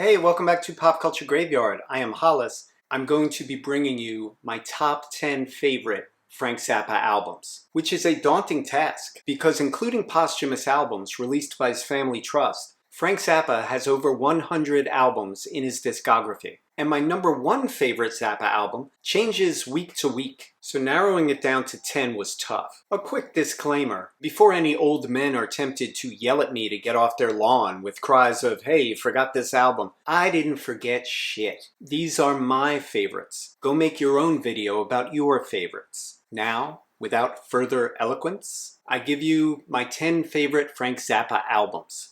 Hey, welcome back to Pop Culture Graveyard. I am Hollis. I'm going to be bringing you my top 10 favorite Frank Zappa albums, which is a daunting task because including posthumous albums released by his family trust, Frank Zappa has over 100 albums in his discography. And my number one favorite Zappa album changes week to week, so narrowing it down to 10 was tough. A quick disclaimer, before any old men are tempted to yell at me to get off their lawn with cries of, "Hey, you forgot this album," I didn't forget shit. These are my favorites. Go make your own video about your favorites. Now, without further eloquence, I give you my 10 favorite Frank Zappa albums.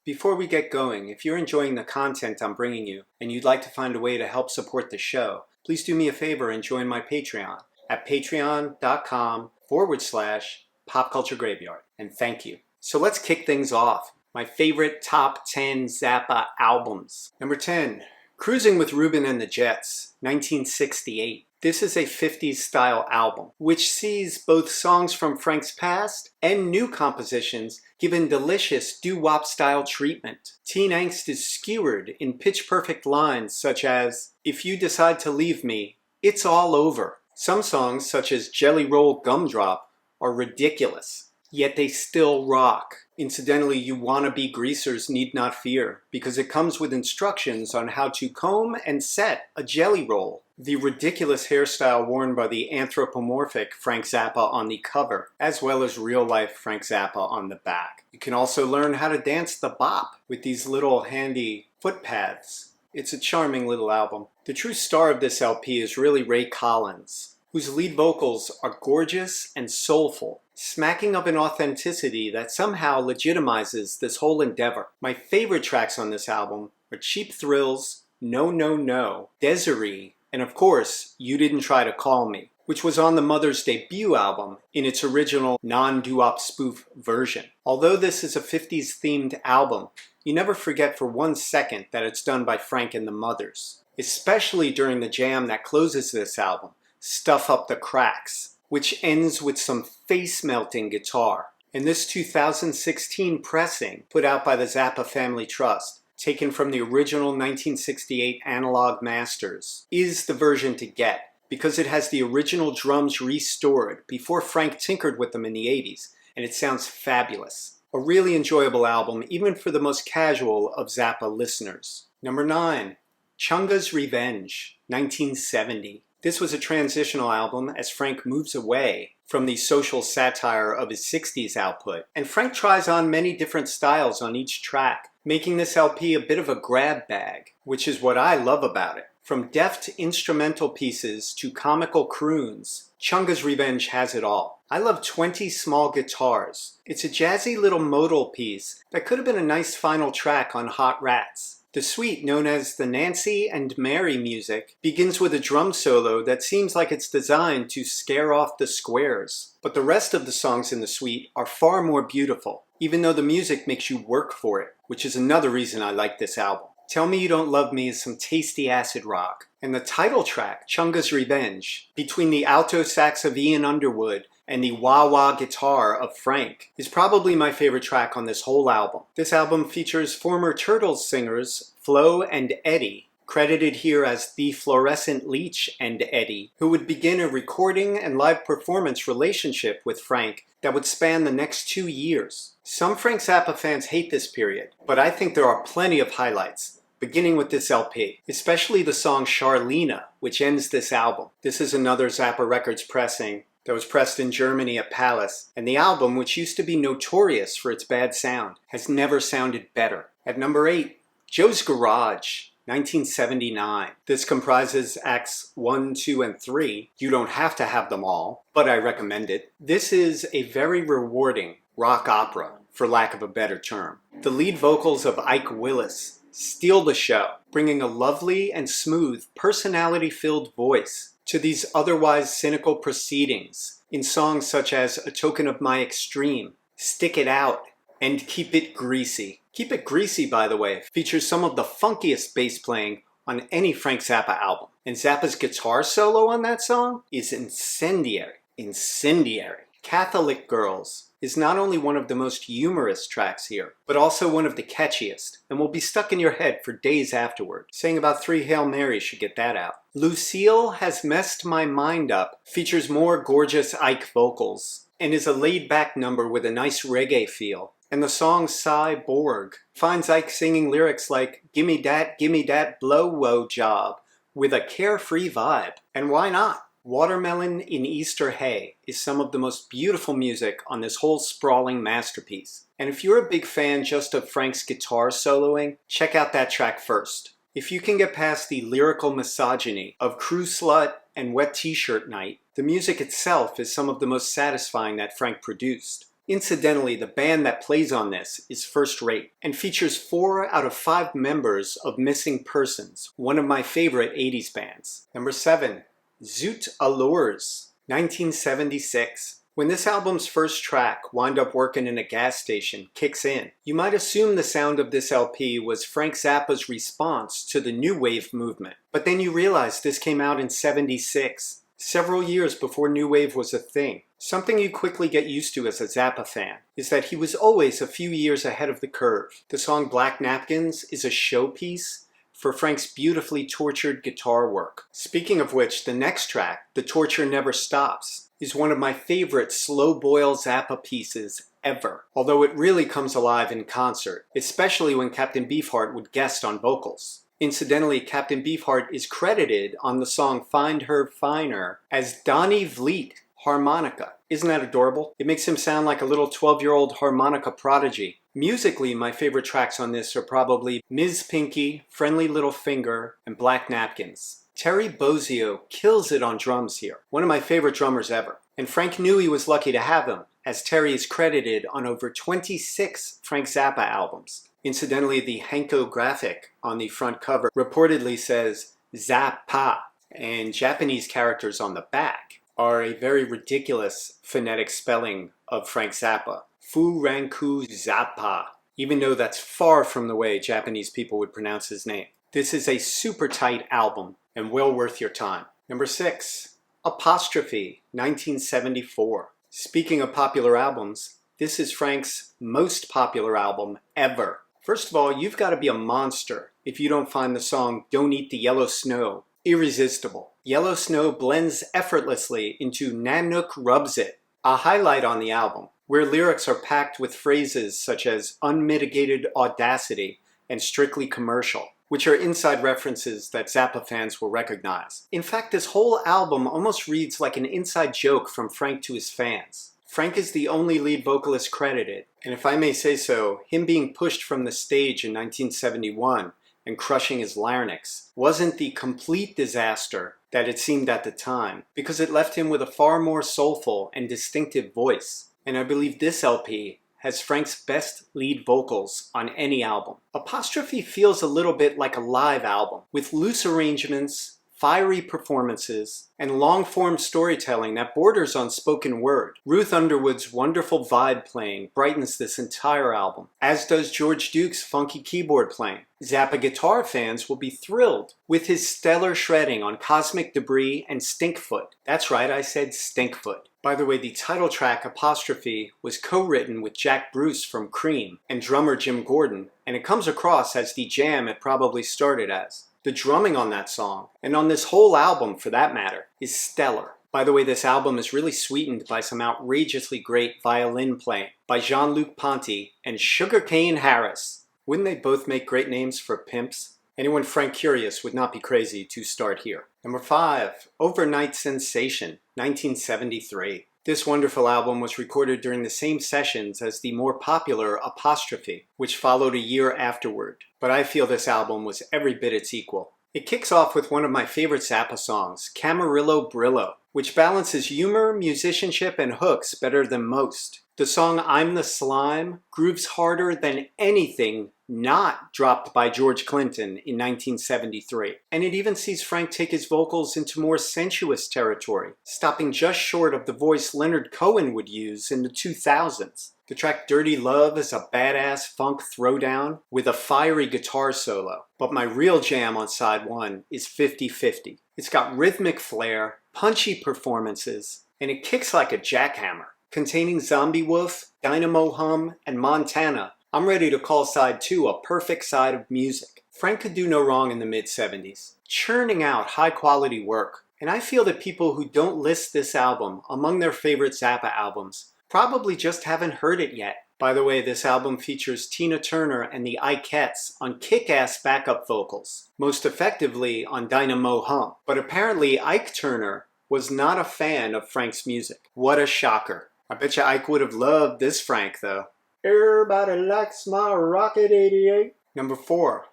Before we get going, if you're enjoying the content I'm bringing you and you'd like to find a way to help support the show, please do me a favor and join my Patreon at patreon.com/popculturegraveyard. And thank you. So let's kick things off. My favorite top 10 Zappa albums. Number 10, Cruising with Ruben and the Jets, 1968. This is a 50s style album, which sees both songs from Frank's past and new compositions given delicious doo-wop style treatment. Teen angst is skewered in pitch-perfect lines such as, "If you decide to leave me, it's all over." Some songs, such as Jelly Roll Gumdrop, are ridiculous, yet they still rock. Incidentally, you wannabe greasers need not fear, because it comes with instructions on how to comb and set a jelly roll, the ridiculous hairstyle worn by the anthropomorphic Frank Zappa on the cover, as well as real-life Frank Zappa on the back. You can also learn how to dance the bop with these little handy footpaths. It's a charming little album. The true star of this LP is really Ray Collins, whose lead vocals are gorgeous and soulful, smacking of an authenticity that somehow legitimizes this whole endeavor. My favorite tracks on this album are Cheap Thrills, No No No, Deseri, and of course, You Didn't Try to Call Me, which was on the Mother's debut album in its original non-doo-wop spoof version. Although this is a 50s themed album, you never forget for 1 second that it's done by Frank and the Mothers, especially during the jam that closes this album, Stuff Up the Cracks, which ends with some face-melting guitar. And this 2016 pressing, put out by the Zappa Family Trust, taken from the original 1968 analog masters, is the version to get, because it has the original drums restored before Frank tinkered with them in the 80s, and it sounds fabulous. A really enjoyable album, even for the most casual of Zappa listeners. Number 9, Chunga's Revenge, 1970. This was a transitional album as Frank moves away from the social satire of his 60s output, and Frank tries on many different styles on each track, making this LP a bit of a grab bag, which is what I love about it. From deft instrumental pieces to comical croons, Chunga's Revenge has it all. I love 20 small guitars. It's a jazzy little modal piece that could have been a nice final track on Hot Rats. The suite, known as the Nancy and Mary music, begins with a drum solo that seems like it's designed to scare off the squares. But the rest of the songs in the suite are far more beautiful, even though the music makes you work for it, which is another reason I like this album. Tell Me You Don't Love Me is some tasty acid rock. And the title track, Chunga's Revenge, between the alto sax of Ian Underwood and the wah-wah guitar of Frank, is probably my favorite track on this whole album. This album features former Turtles singers Flo and Eddie, credited here as the Fluorescent Leech and Eddie, who would begin a recording and live performance relationship with Frank that would span the next 2 years. Some Frank Zappa fans hate this period, but I think there are plenty of highlights, beginning with this LP, especially the song Charlena, which ends this album. This is another Zappa Records pressing that was pressed in Germany at Palace, and the album, which used to be notorious for its bad sound, has never sounded better. At number 8, Joe's Garage, 1979. This comprises acts 1, 2, and 3. You don't have to have them all, but I recommend it. This is a very rewarding rock opera, for lack of a better term. The lead vocals of Ike Willis steal the show, bringing a lovely and smooth, personality-filled voice to these otherwise cynical proceedings in songs such as A Token of My Extreme, Stick It Out, and Keep It Greasy. Keep It Greasy, by the way, features some of the funkiest bass playing on any Frank Zappa album. And Zappa's guitar solo on that song is incendiary. Incendiary. Catholic Girls, is not only one of the most humorous tracks here, but also one of the catchiest, and will be stuck in your head for days afterward. Saying about 3 Hail Marys should get that out. Lucille Has Messed My Mind Up features more gorgeous Ike vocals, and is a laid-back number with a nice reggae feel. And the song Cyborg finds Ike singing lyrics like gimme dat blow-wo job with a carefree vibe. And why not? Watermelon in Easter Hay is some of the most beautiful music on this whole sprawling masterpiece. And if you're a big fan just of Frank's guitar soloing, check out that track first. If you can get past the lyrical misogyny of Crew Slut and Wet T-Shirt Night, the music itself is some of the most satisfying that Frank produced. Incidentally, the band that plays on this is first rate and features 4 out of 5 members of Missing Persons, one of my favorite 80s bands. Number 7, Zoot Allures, 1976. When this album's first track, Wind Up Workin' in a Gas Station, kicks in, you might assume the sound of this LP was Frank Zappa's response to the New Wave movement. But then you realize this came out in '76, several years before New Wave was a thing. Something you quickly get used to as a Zappa fan is that he was always a few years ahead of the curve. The song Black Napkins is a showpiece for Frank's beautifully tortured guitar work. Speaking of which, the next track, The Torture Never Stops, is one of my favorite slow-boil Zappa pieces ever, although it really comes alive in concert, especially when Captain Beefheart would guest on vocals. Incidentally, Captain Beefheart is credited on the song Find Her Finer as Donnie Vliet harmonica. Isn't that adorable? It makes him sound like a little 12-year-old harmonica prodigy. Musically, my favorite tracks on this are probably Ms. Pinky, Friendly Little Finger, and Black Napkins. Terry Bozzio kills it on drums here, one of my favorite drummers ever. And Frank knew he was lucky to have him, as Terry is credited on over 26 Frank Zappa albums. Incidentally, the Hanko graphic on the front cover reportedly says Zappa, and Japanese characters on the back are a very ridiculous phonetic spelling of Frank Zappa. Furanku Zappa, even though that's far from the way Japanese people would pronounce his name. This is a super tight album and well worth your time. Number 6, Apostrophe, 1974. Speaking of popular albums, this is Frank's most popular album ever. First of all, you've got to be a monster if you don't find the song Don't Eat the Yellow Snow irresistible. Yellow Snow blends effortlessly into Nanook Rubs It, a highlight on the album, where lyrics are packed with phrases such as unmitigated audacity and strictly commercial, which are inside references that Zappa fans will recognize. In fact, this whole album almost reads like an inside joke from Frank to his fans. Frank is the only lead vocalist credited, and if I may say so, him being pushed from the stage in 1971 and crushing his larynx wasn't the complete disaster that it seemed at the time, because it left him with a far more soulful and distinctive voice. And I believe this LP has Frank's best lead vocals on any album. Apostrophe feels a little bit like a live album, with loose arrangements, fiery performances, and long-form storytelling that borders on spoken word. Ruth Underwood's wonderful vibe playing brightens this entire album, as does George Duke's funky keyboard playing. Zappa guitar fans will be thrilled with his stellar shredding on Cosmic Debris and Stinkfoot. That's right, I said Stinkfoot. By the way, the title track, Apostrophe, was co-written with Jack Bruce from Cream and drummer Jim Gordon, and it comes across as the jam it probably started as. The drumming on that song, and on this whole album for that matter, is stellar. By the way, this album is really sweetened by some outrageously great violin playing by Jean-Luc Ponty and Sugarcane Harris. Wouldn't they both make great names for pimps? Anyone Frank curious would not be crazy to start here. Number 5, Over-Nite Sensation, 1973. This wonderful album was recorded during the same sessions as the more popular Apostrophe, which followed a year afterward. But I feel this album was every bit its equal. It kicks off with one of my favorite Zappa songs, Camarillo Brillo, which balances humor, musicianship, and hooks better than most. The song I'm the Slime grooves harder than anything not dropped by George Clinton in 1973. And it even sees Frank take his vocals into more sensuous territory, stopping just short of the voice Leonard Cohen would use in the 2000s. The track Dirty Love is a badass funk throwdown with a fiery guitar solo. But my real jam on side 1 is 50-50. It's got rhythmic flair, punchy performances, and it kicks like a jackhammer. containing Zombie Wolf, Dynamo Hum, and Montana, I'm ready to call side 2 a perfect side of music. Frank could do no wrong in the mid-70s, churning out high-quality work. And I feel that people who don't list this album among their favorite Zappa albums probably just haven't heard it yet. By the way, this album features Tina Turner and the Ikettes on kick-ass backup vocals, most effectively on Dynamo Hum. But apparently Ike Turner was not a fan of Frank's music. What a shocker. I bet you Ike would have loved this Frank though. Everybody likes my Rocket 88. Number 4,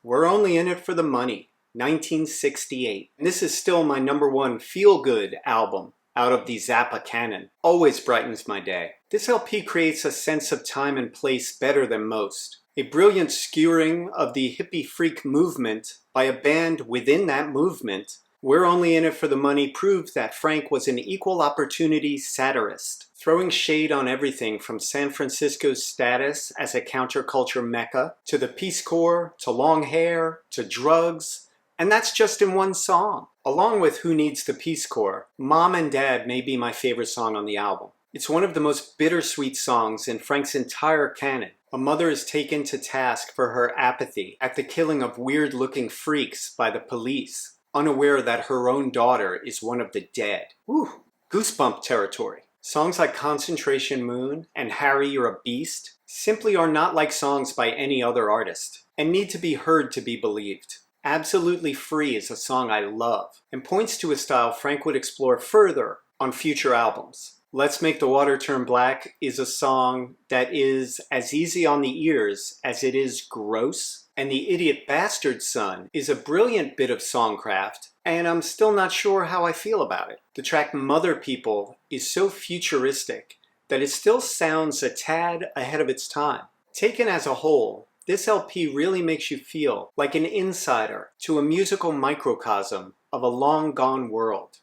We're Only In It For The Money, 1968. And this is still my number 1 feel-good album out of the Zappa canon. Always brightens my day. This LP creates a sense of time and place better than most. A brilliant skewering of the hippie freak movement by a band within that movement. We're Only In It For The Money proves that Frank was an equal opportunity satirist, throwing shade on everything from San Francisco's status as a counterculture mecca, to the Peace Corps, to long hair, to drugs, and that's just in one song. Along with Who Needs the Peace Corps, Mom and Dad may be my favorite song on the album. It's one of the most bittersweet songs in Frank's entire canon. A mother is taken to task for her apathy at the killing of weird-looking freaks by the police, unaware that her own daughter is one of the dead. Whew, goosebump territory. Songs like Concentration Moon and Harry You're a Beast simply are not like songs by any other artist, and need to be heard to be believed. Absolutely Free is a song I love, and points to a style Frank would explore further on future albums. Let's Make the Water Turn Black is a song that is as easy on the ears as it is gross, and The Idiot Bastard Son is a brilliant bit of songcraft, and I'm still not sure how I feel about it. The track Mother People is so futuristic that it still sounds a tad ahead of its time. Taken as a whole, this LP really makes you feel like an insider to a musical microcosm of a long-gone world.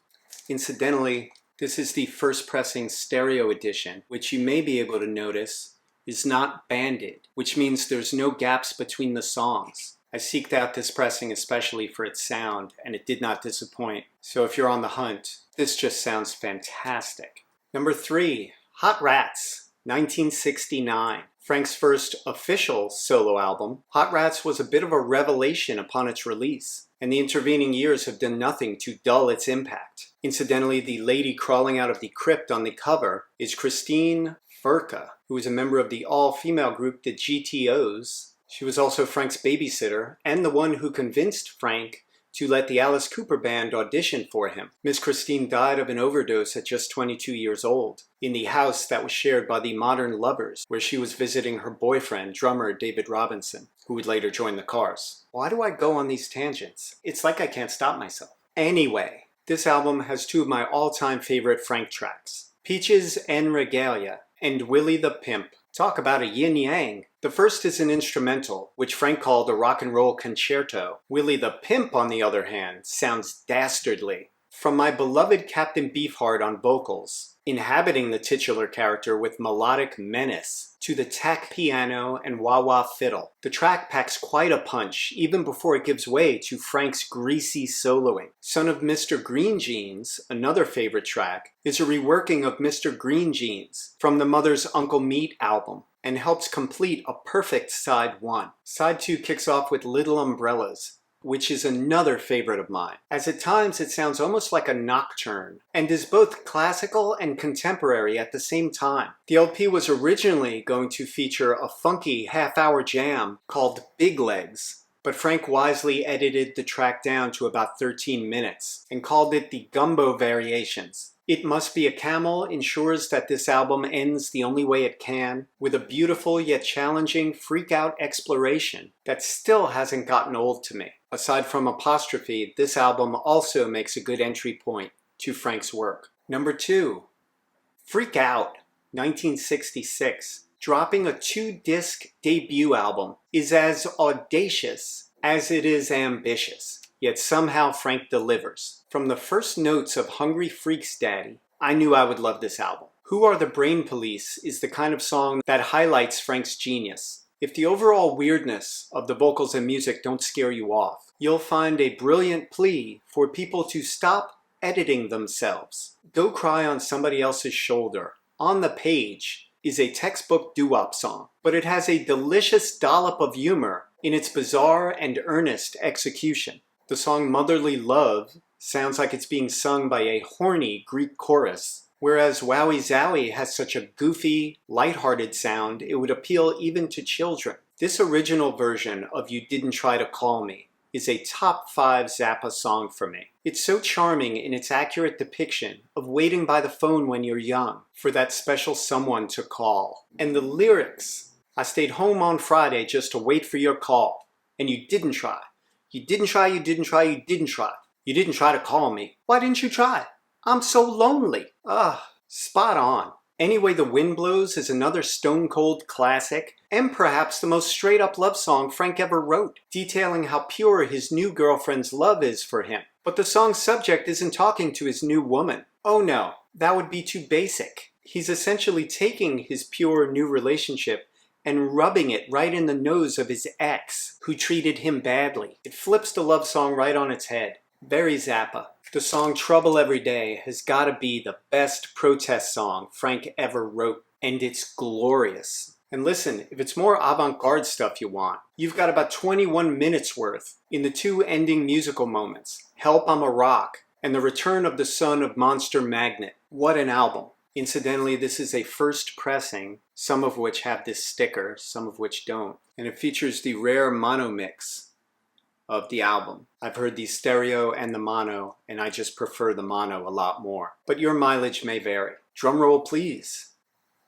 Incidentally, this is the first pressing stereo edition, which you may be able to notice is not banded, which means there's no gaps between the songs. I seeked out this pressing especially for its sound, and it did not disappoint. So if you're on the hunt, this just sounds fantastic. Number 3, Hot Rats, 1969. Frank's first official solo album, Hot Rats was a bit of a revelation upon its release, and the intervening years have done nothing to dull its impact. Incidentally, the lady crawling out of the crypt on the cover is Christine Furka, who is a member of the all-female group the GTOs. She was also Frank's babysitter, and the one who convinced Frank to let the Alice Cooper Band audition for him. Miss Christine died of an overdose at just 22 years old, in the house that was shared by the Modern Lovers, where she was visiting her boyfriend, drummer David Robinson, who would later join the Cars. Why do I go on these tangents? It's like I can't stop myself. Anyway, this album has 2 of my all-time favorite Frank tracks, Peaches and Regalia, and Willie the Pimp. Talk about a yin-yang. The first is an instrumental, which Frank called a rock and roll concerto. Willie the Pimp, on the other hand, sounds dastardly. From my beloved Captain Beefheart on vocals, inhabiting the titular character with melodic menace, to the tack piano and wah-wah fiddle, the track packs quite a punch even before it gives way to Frank's greasy soloing. Son of Mr. Green Jeans, another favorite track, is a reworking of Mr. Green Jeans from the Mother's Uncle Meat album, and helps complete a perfect side 1. Side 2 kicks off with Little Umbrellas, which is another favorite of mine, as at times it sounds almost like a nocturne, and is both classical and contemporary at the same time. The LP was originally going to feature a funky half-hour jam called Big Legs, but Frank wisely edited the track down to about 13 minutes, and called it the Gumbo Variations. It Must Be a Camel ensures that this album ends the only way it can, with a beautiful yet challenging freak-out exploration that still hasn't gotten old to me. Aside from Apostrophe, this album also makes a good entry point to Frank's work. Number 2, Freak Out, 1966. Dropping a 2-disc debut album is as audacious as it is ambitious, yet somehow Frank delivers. From the first notes of Hungry Freaks Daddy, I knew I would love this album. Who Are the Brain Police is the kind of song that highlights Frank's genius. If the overall weirdness of the vocals and music don't scare you off, you'll find a brilliant plea for people to stop editing themselves. Go cry on somebody else's shoulder on the page, is a textbook doo-wop song, but it has a delicious dollop of humor in its bizarre and earnest execution. The song Motherly Love sounds like it's being sung by a horny Greek chorus, whereas Wowie Zowie has such a goofy, lighthearted sound it would appeal even to children. This original version of You Didn't Try to Call Me is a top 5 Zappa song for me. It's so charming in its accurate depiction of waiting by the phone when you're young for that special someone to call. And the lyrics, I stayed home on Friday just to wait for your call, and you didn't try. You didn't try, you didn't try, you didn't try. You didn't try to call me. Why didn't you try? I'm so lonely. Spot on. Anyway the Wind Blows is another stone-cold classic, and perhaps the most straight-up love song Frank ever wrote, detailing how pure his new girlfriend's love is for him. But the song's subject isn't talking to his new woman. Oh no, that would be too basic. He's essentially taking his pure new relationship and rubbing it right in the nose of his ex, who treated him badly. It flips the love song right on its head. Very Zappa. The song Trouble Every Day has got to be the best protest song Frank ever wrote, and it's glorious. And listen, if it's more avant-garde stuff you want, you've got about 21 minutes worth in the 2 ending musical moments, Help I'm a Rock and The Return of the Son of Monster Magnet. What an album. Incidentally, this is a first pressing, some of which have this sticker, some of which don't, and it features the rare mono mix of the album. I've heard the stereo and the mono, and I just prefer the mono a lot more. But your mileage may vary. Drum roll, please.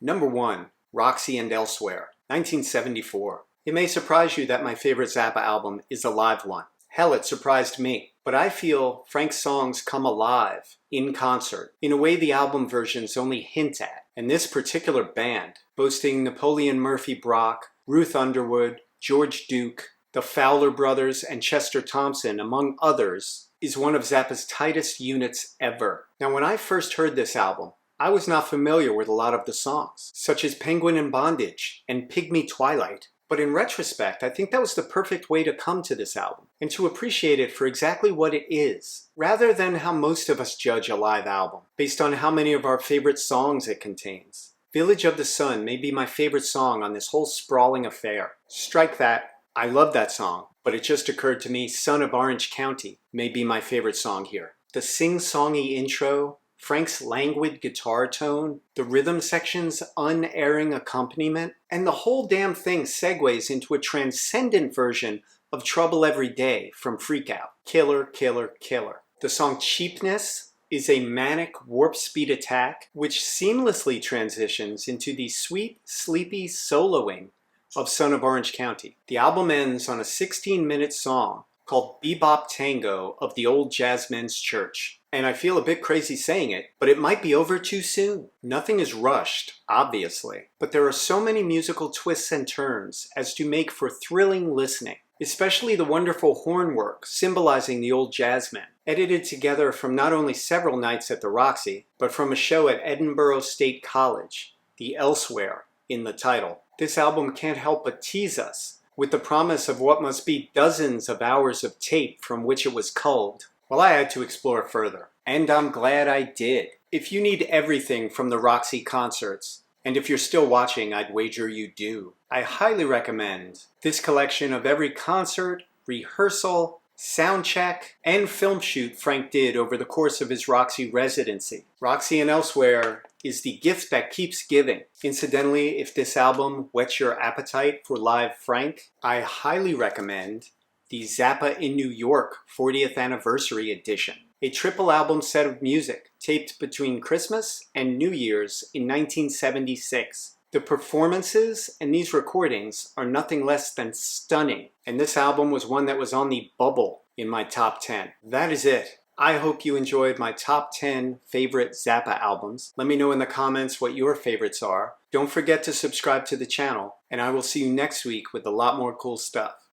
Number 1, Roxy and Elsewhere, 1974. It may surprise you that my favorite Zappa album is a live one. Hell, it surprised me. But I feel Frank's songs come alive in concert in a way the album versions only hint at. And this particular band, boasting Napoleon Murphy Brock, Ruth Underwood, George Duke, the Fowler Brothers, and Chester Thompson, among others, is one of Zappa's tightest units ever. Now, when I first heard this album, I was not familiar with a lot of the songs, such as Penguin in Bondage and Pygmy Twilight. But in retrospect, I think that was the perfect way to come to this album, and to appreciate it for exactly what it is, rather than how most of us judge a live album, based on how many of our favorite songs it contains. Village of the Sun may be my favorite song on this whole sprawling affair. Strike that. I love that song, but it just occurred to me Son of Orange County may be my favorite song here. The sing-songy intro, Frank's languid guitar tone, the rhythm section's unerring accompaniment, and the whole damn thing segues into a transcendent version of Trouble Every Day from Freak Out. Killer, killer, killer. The song Cheapness is a manic warp speed attack which seamlessly transitions into the sweet, sleepy soloing of Son of Orange County. The album ends on a 16-minute song called Bebop Tango of the Old Jazzmen's Church. And I feel a bit crazy saying it, but it might be over too soon. Nothing is rushed, obviously, but there are so many musical twists and turns as to make for thrilling listening, especially the wonderful horn work symbolizing the old jazzmen, edited together from not only several nights at the Roxy, but from a show at Edinburgh State College, the Elsewhere in the title. This album can't help but tease us with the promise of what must be dozens of hours of tape from which it was culled. Well, I had to explore further, and I'm glad I did. If you need everything from the Roxy concerts, and if you're still watching, I'd wager you do, I highly recommend this collection of every concert, rehearsal, sound check, and film shoot Frank did over the course of his Roxy residency. Roxy and Elsewhere is the gift that keeps giving. Incidentally, if this album whets your appetite for live Frank, I highly recommend the Zappa in New York 40th Anniversary Edition, a triple album set of music taped between Christmas and New Year's in 1976. The performances in these recordings are nothing less than stunning, and this album was one that was on the bubble in my top 10. That is it. I hope you enjoyed my top 10 favorite Zappa albums. Let me know in the comments what your favorites are. Don't forget to subscribe to the channel, and I will see you next week with a lot more cool stuff.